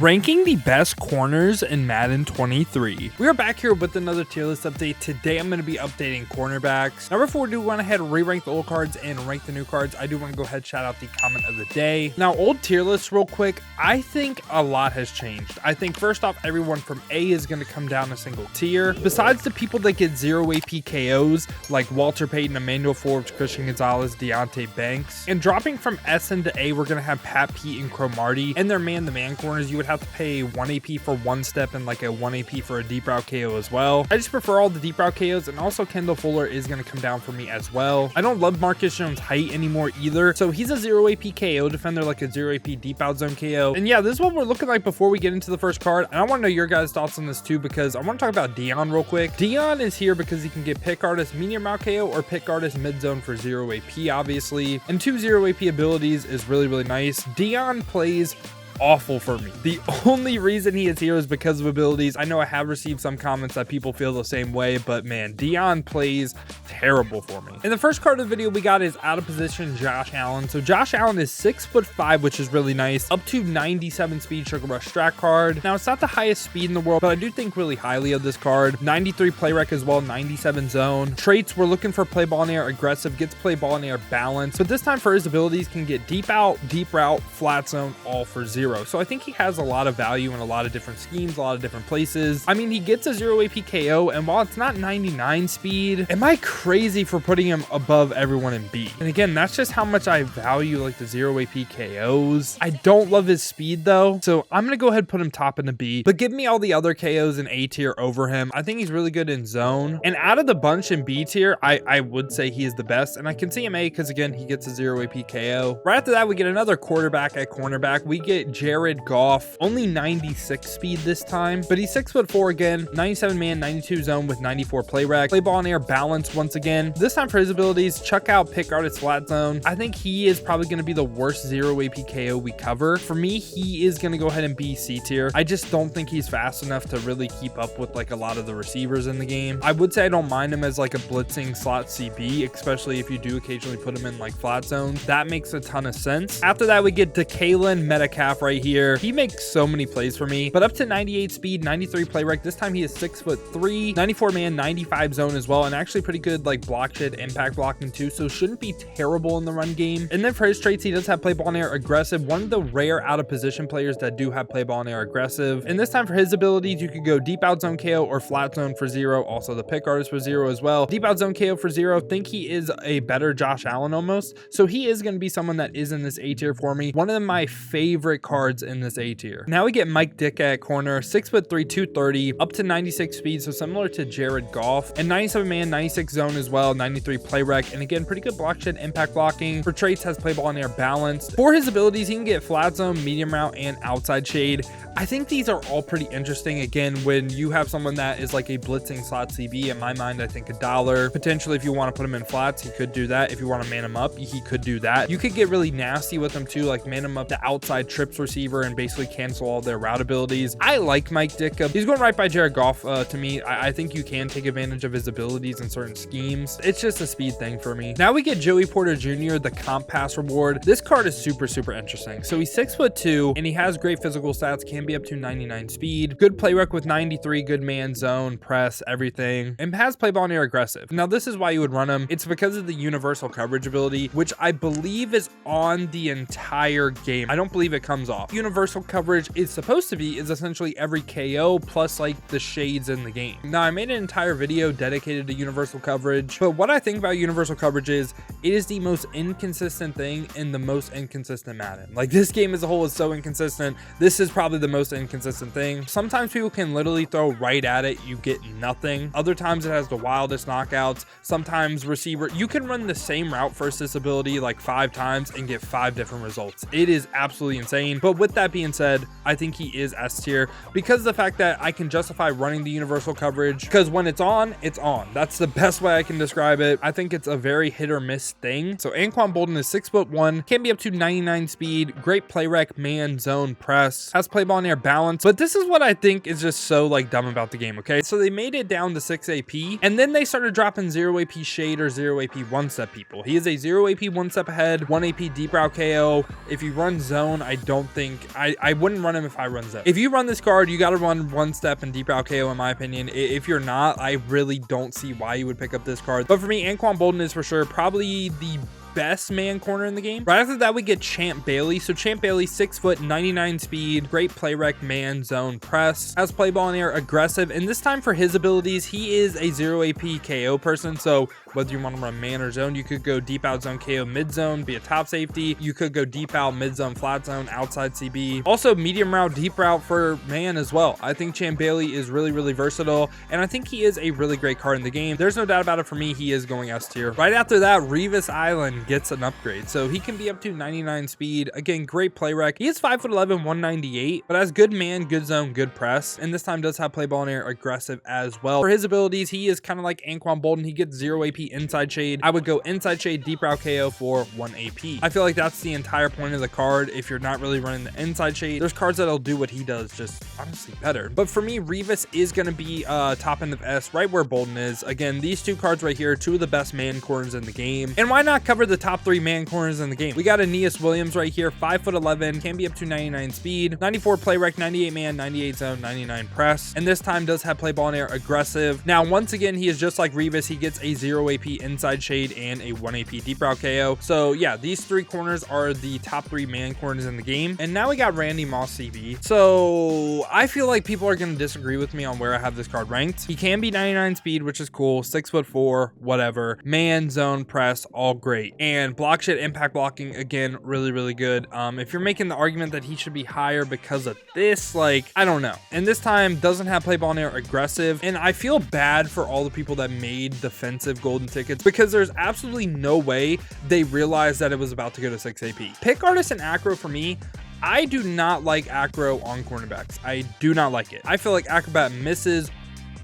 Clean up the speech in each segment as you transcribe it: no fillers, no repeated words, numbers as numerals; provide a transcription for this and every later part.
Ranking the best corners in Madden 23. We are back here with another tier list update. Today I'm going to be updating cornerbacks. Now before we do went ahead and re-rank the old cards and rank the new cards, I do want to go ahead and shout out the comment of the day. Now old tier lists real quick, I think a lot has changed. I think first off, everyone from A is going to come down a single tier. Besides the people that get 0 AP KOs like Walter Payton, Emmanuel Forbes, Christian Gonzalez, Deontay Banks. And dropping from S into A, we're going to have Pat Pete and Cromartie. And their man-to-man corners, you would have to pay 1 AP for one step and like a 1 AP for a deep route KO as well. I just prefer all the deep route KOs, and also Kendall Fuller is going to come down for me as well. I don't love Marcus Jones' height anymore either, so he's a 0 AP KO defender, like a 0 AP deep out zone KO. And yeah, this is what we're looking like before we get into the first card. And I want to know your guys' thoughts on this too, because I want to talk about Dion real quick. Dion is here because he can get pick artist medium route KO or pick artist mid zone for 0 AP, obviously. And 2 0 AP abilities is really nice. Dion plays awful for me. The only reason he is here is because of abilities. I know I have received some comments that people feel the same way, but man, Dion plays terrible for me. In the first card of the video, we got his out of position Josh Allen. So Josh Allen is 6'5", which is really nice. Up to 97 speed sugar rush strat card. Now it's not the highest speed in the world, but I do think really highly of this card. 93 play rec as well, 97 zone. Traits, we're looking for play ball in air aggressive, gets play ball in air balance, but this time for his abilities can get deep out, deep route, flat zone, all for 0. So I think he has a lot of value in a lot of different schemes, a lot of different places. I mean, he gets a 0 AP KO, and while it's not 99 speed, am I crazy for putting him above everyone in B? And again, that's just how much I value like the 0 AP KOs. I don't love his speed though, so I'm gonna go ahead and put him top in the B, but give me all the other KOs in A tier over him. I think he's really good in zone, and out of the bunch in B tier, I would say he is the best, and I can see him A because again, he gets a 0 AP KO. Right after that, we get another quarterback at cornerback. We get Jared Goff, only 96 speed this time, but he's 6'4" again, 97 man, 92 zone with 94 play rec, play ball in air balance once again. This time for his abilities, chuck out, pick artist, flat zone. I think he is probably going to be the worst 0 AP KO we cover. For me, he is going to go ahead and be C tier. I just don't think he's fast enough to really keep up with like a lot of the receivers in the game. I would say I don't mind him as like a blitzing slot CB, especially if you do occasionally put him in like flat zones. That makes a ton of sense. After that, we get DeKalin Metcalf right here. He makes so many plays for me, but up to 98 speed, 93 play rec. This time he is 6'3", 94 man, 95 zone as well, and actually pretty good like block shed, impact blocking too, so shouldn't be terrible in the run game. And then for his traits, he does have play ball in air aggressive, one of the rare out of position players that do have play ball in air aggressive. And this time for his abilities, you could go deep out zone KO or flat zone for 0. Also the pick artist for 0 as well. Deep out zone KO for 0. Think he is a better Josh Allen almost, so he is going to be someone that is in this A tier for me. One of my favorite cards in this A tier. Now we get Mike Dick at corner, 6'3", 230, up to 96 speed, so similar to Jared Goff, and 97 man, 96 zone as well, 93 play rec, and again, pretty good block shed, impact blocking. For traits, has play ball in air balance. For his abilities, he can get flat zone, medium route, and outside shade. I think these are all pretty interesting. Again, when you have someone that is like a blitzing slot CB, in my mind, I think $1. Potentially, if you want to put him in flats, he could do that. If you want to man him up, he could do that. You could get really nasty with him too, like man him up to outside trips receiver and basically cancel all their route abilities. I like Mike Ditka. He's going right by Jared Goff to me. I think you can take advantage of his abilities in certain schemes. It's just a speed thing for me. Now we get Joey Porter Jr., the comp pass reward. This card is super interesting. So he's 6'2", and he has great physical stats, can be up to 99 speed, good play rec with 93, good man zone, press, everything, and has play ball in air aggressive. Now this is why you would run him. It's because of the universal coverage ability, which I believe is on the entire game. I don't believe it comes off. Universal coverage is supposed to be is essentially every KO plus like the shades in the game. Now I made an entire video dedicated to universal coverage, but what I think about universal coverage is it is the most inconsistent thing in the most inconsistent Madden. Like this game as a whole is so inconsistent. This is probably the most inconsistent thing. Sometimes people can literally throw right at it, you get nothing. Other times it has the wildest knockouts. Sometimes receiver, you can run the same route versus ability like 5 times and get 5 different results. It is absolutely insane. But with that being said, I think he is S tier because of the fact that I can justify running the universal coverage, because when it's on, it's on. That's the best way I can describe it. I think it's a very hit or miss thing. So Anquan Bolden is 6'1", can be up to 99 speed, great play rec, man, zone, press, has play ball in air balance. But this is what I think is just so like dumb about the game, okay? So they made it down to 6 AP, and then they started dropping 0 AP shade or 0 AP one-step people. He is a 0 AP one-step ahead, 1 AP deep route KO. If you run zone, I don't think I wouldn't run him if I run zone. If you run this card, you got to run one step and deep out KO, in my opinion. If you're not, I really don't see why you would pick up this card. But for me, Anquan Boldin is for sure probably the best man corner in the game. Right after that, we get Champ Bailey. So Champ Bailey, 6 foot, 99 speed, great play rec, man, zone, press, has play ball in air, aggressive, and this time for his abilities, he is a 0 AP KO person. So whether you want to run man or zone, you could go deep out zone KO mid zone, be a top safety. You could go deep out mid zone, flat zone, outside CB. Also medium route, deep route for man as well. I think Champ Bailey is really, really versatile, and I think he is a really great card in the game. There's no doubt about it. For me, he is going S tier. Right after that, Revis Island gets an upgrade, so he can be up to 99 speed. Again, great play rec. He is 5'11", 198, but has good man, good zone, good press, and this time does have play ball in air, aggressive as well. For his abilities, he is kind of like Anquan Boldin. He gets 0 AP inside shade. I would go inside shade, deep route KO for 1 AP. I feel like that's the entire point of the card. If you're not really running the inside shade, there's cards that'll do what he does, just honestly better. But for me, Revis is going to be top end of S, right where Boldin is. Again, these two cards right here, two of the best man corners in the game, and why not cover the top 3 man corners in the game? We got Aeneas Williams right here, 5'11", can be up to 99 speed, 94 play rec, 98 man, 98 zone, 99 press, and this time does have play ball in air, aggressive. Now once again, he is just like Revis. He gets a 0 AP inside shade and a 1 AP deep route KO. So yeah, these 3 corners are the top 3 man corners in the game. And now we got Randy Moss CB. So I feel like people are going to disagree with me on where I have this card ranked. He can be 99 speed, which is cool, 6'4", whatever, man, zone, press, all great, and block shit, impact blocking, again, really, really good. If you're making the argument that he should be higher because of this, like, I don't know. And this time doesn't have play ball in air, aggressive, and I feel bad for all the people that made defensive golden tickets, because there's absolutely no way they realized that it was about to go to 6 AP. Pick artist and acro for me, I do not like acro on cornerbacks. I do not like it. I feel like acrobat misses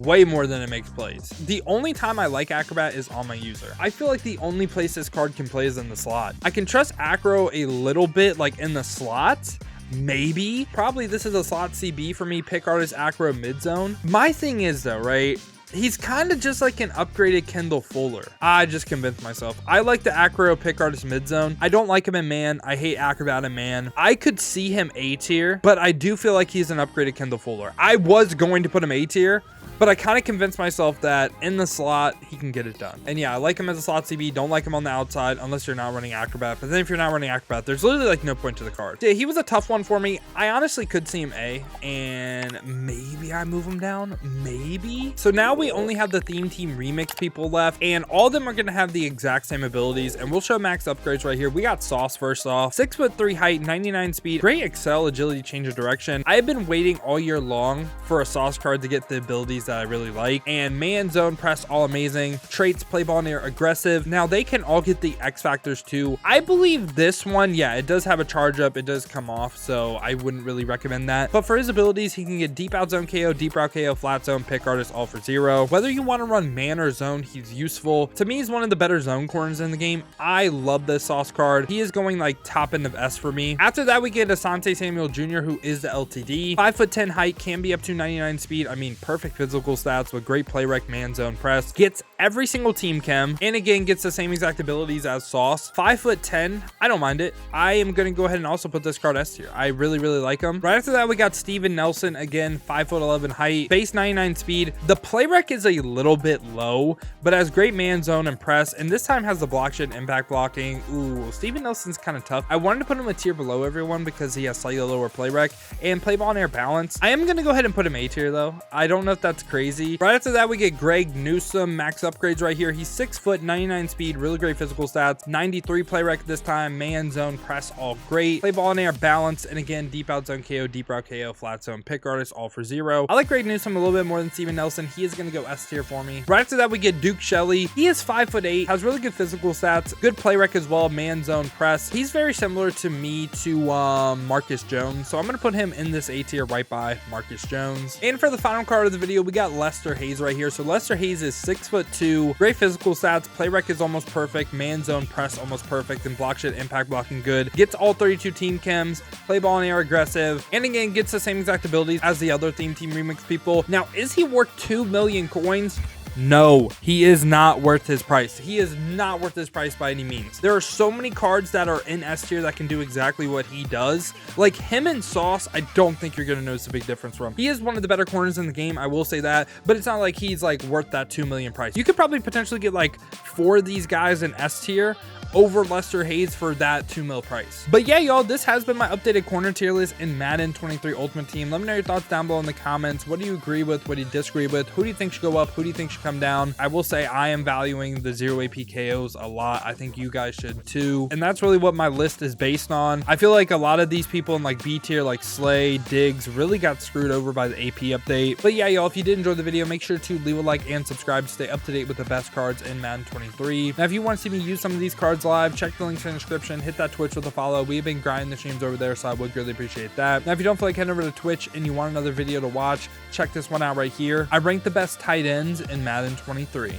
way more than it makes plays. The only time I like acrobat is on my user. I feel like the only place this card can play is in the slot. I can trust acro a little bit, like in the slot, maybe. Probably this is a slot CB for me. Pick artist, acro, mid zone. My thing is though, right, he's kind of just like an upgraded Kendall Fuller. I just convinced myself. I like the acro pick artist mid zone. I don't like him in man. I hate acrobat in man. I could see him A tier, but I do feel like he's an upgraded Kendall Fuller. I was going to put him A tier, but I kind of convinced myself that in the slot, he can get it done. And yeah, I like him as a slot CB. Don't like him on the outside unless you're not running acrobat. But then if you're not running acrobat, there's literally like no point to the card. Yeah, he was a tough one for me. I honestly could see him A, and maybe I move him down, maybe. So now we only have the theme team remix people left, and all of them are going to have the exact same abilities, and we'll show max upgrades right here. We got Sauce first off, 6'3" height, 99 speed, great excel, agility, change of direction. I have been waiting all year long for a Sauce card to get the abilities that I really like, and man, zone, press, all amazing. Traits, play ball in air, aggressive. Now they can all get the X factors too. I believe this one, yeah, it does have a charge up, it does come off, so I wouldn't really recommend that. But for his abilities, he can get deep out zone KO, deep route KO, flat zone, pick artist, all for 0. Whether you want to run man or zone, he's useful. To me, he's one of the better zone corners in the game. I love this Sauce card. He is going like top end of S for me. After that, we get Asante Samuel Jr., who is the LTD. 5'10" height, can be up to 99 speed. I mean, perfect physical stats with great play rec, man, zone, press. Gets every single team chem, and again, gets the same exact abilities as Sauce. 5'10", I don't mind it. I am going to go ahead and also put this card S tier. I really, really like him. Right after that, we got Steven Nelson, again, 5'11" height, base 99 speed. The play rec is a little bit low, but has great man, zone, and press, and this time has the block shit, impact blocking. Ooh, Steven Nelson's kind of tough. I wanted to put him a tier below everyone because he has slightly lower play rec and play ball in air balance. I am going to go ahead and put him A tier though. I don't know if that's crazy. Right after that, we get Greg Newsome, max upgrades right here. He's 6 foot, 99 speed, really great physical stats, 93 play rec this time, man, zone, press, all great. Play ball in air, balance, and again, deep out zone KO, deep route KO, flat zone, pick artist, all for 0. I like Greg Newsome a little bit more than Steven Nelson. He is going to go S tier for me. Right after that, we get Duke Shelley. He is 5'8", has really good physical stats, good play rec as well, man, zone, press. He's very similar to me to Marcus Jones, so I'm going to put him in this A tier right by Marcus Jones. And for the final card of the video, we got Lester Hayes right here. So Lester Hayes is 6'2", great physical stats, play rec is almost perfect, man, zone, press almost perfect, and block shit, impact blocking good. Gets all 32 team chems, play ball in air, aggressive, and again, gets the same exact abilities as the other theme team remix people. Now, is he worth 2 million coins? No, he is not worth his price. He is not worth his price by any means. There are so many cards that are in S tier that can do exactly what he does. Like him and Sauce, I don't think you're going to notice a big difference from. He is one of the better corners in the game, I will say that, but it's not like he's like worth that 2 million price. You could probably potentially get like 4 of these guys in S tier over Lester Hayes for that 2 mil price. But yeah, y'all, this has been my updated corner tier list in Madden 23 Ultimate Team. Let me know your thoughts down below in the comments. What do you agree with? What do you disagree with? Who do you think should go up? Who do you think should come down? I will say I am valuing the 0 AP KOs a lot. I think you guys should too. And that's really what my list is based on. I feel like a lot of these people in like B tier, like Slay, Diggs, really got screwed over by the AP update. But yeah, y'all, if you did enjoy the video, make sure to leave a like and subscribe to stay up to date with the best cards in Madden 23. Now, if you want to see me use some of these cards live, check the links in the description, hit that Twitch with a follow. We've been grinding the streams over there, so I would really appreciate that. Now, if you don't feel like heading over to Twitch and you want another video to watch, check this one out right here. I ranked the best tight ends in Madden 23.